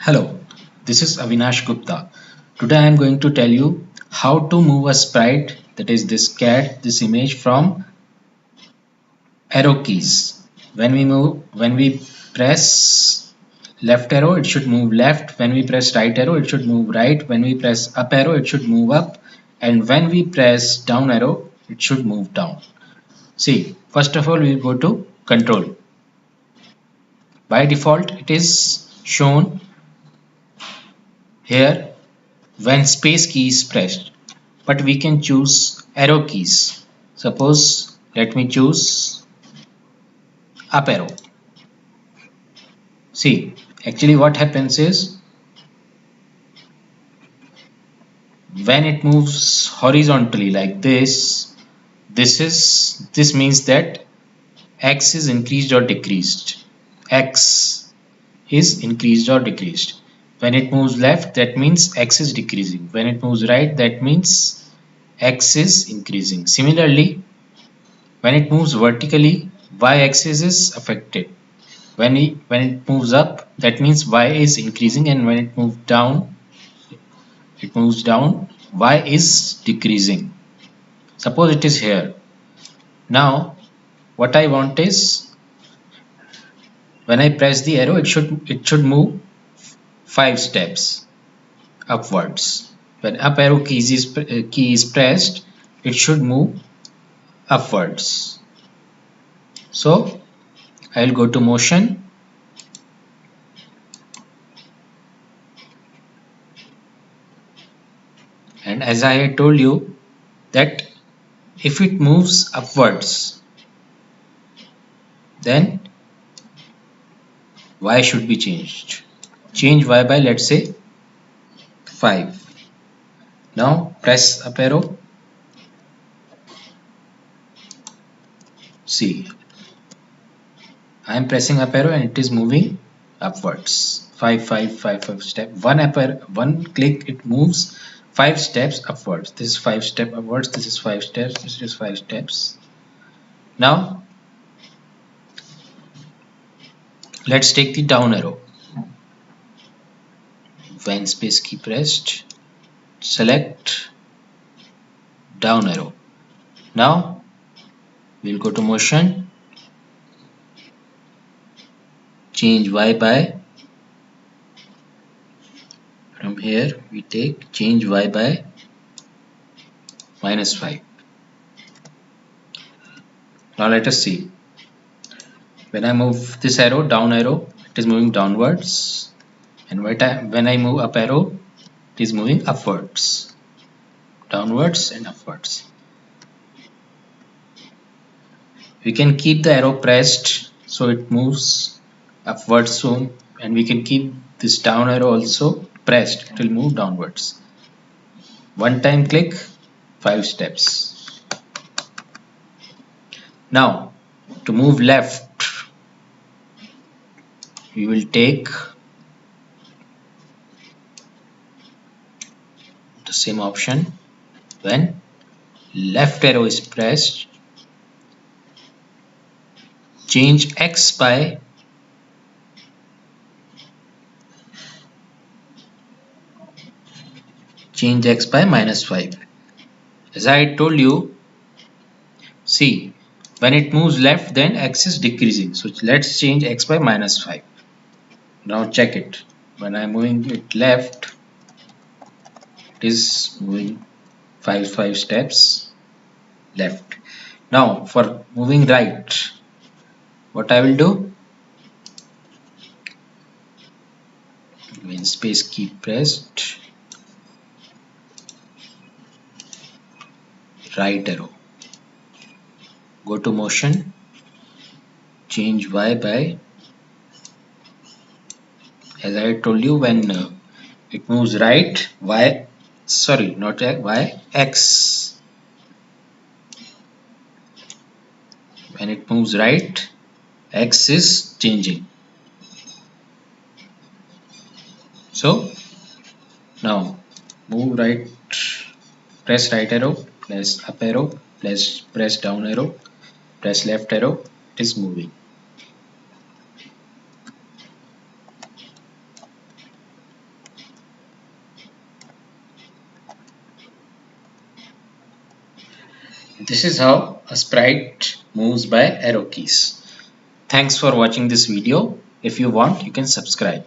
Hello, this is Avinash Gupta. Today I am going to tell you how to move a sprite, that is this cat, this image from arrow keys. When we press left arrow, it should move left. When we press right arrow, it should move right. When we press up arrow, it should move up. And when we press down arrow, it should move down. See, first of all, we go to control. By default, it is shown here when space key is pressed, but we can choose arrow keys. Suppose let me choose up arrow. See, actually what happens is when it moves horizontally like this means that x is increased or decreased. X is increased or decreased. When it moves left, that means x is decreasing. When it moves right, that means x is increasing. Similarly, when it moves vertically, y-axis is affected. When it moves up, that means y is increasing, and when it moves down, y is decreasing. Suppose it is here. Now, what I want is when I press the arrow, it should move 5 steps upwards. When up arrow key is pressed, it should move upwards. So I will go to motion, and as I had told you that if it moves upwards, then y should be changed. Change y by, let's say, 5. Now press up arrow. See, I am pressing up arrow and it is moving upwards. 5 step. One click, it moves 5 steps upwards. This is 5 steps upwards. This is 5 steps. This is 5 steps. Now let's take the down arrow. When space key pressed, select down arrow. Now we'll go to motion, change y by, from here we take change y by -5. Now let us see. When I move this arrow, down arrow, it is moving downwards, and when I move up arrow, it is moving upwards, downwards and upwards. We can keep the arrow pressed so it moves upwards soon, and we can keep this down arrow also pressed, it will move downwards. One time click, 5 steps. Now to move left, we will take the same option. When left arrow is pressed, change x by -5. As I told you, see, when it moves left, then x is decreasing. So let's change x by -5. Now check it. When I'm moving it left, it is moving 5 steps left. Now for moving right, what I will do, when space key pressed, right arrow, go to motion, change y by, as I told you, when it moves right, x. When it moves right, x is changing. So now move right, press right arrow, press up arrow, press down arrow, press left arrow, it is moving. This is how a sprite moves by arrow keys. Thanks for watching this video. If you want, you can subscribe.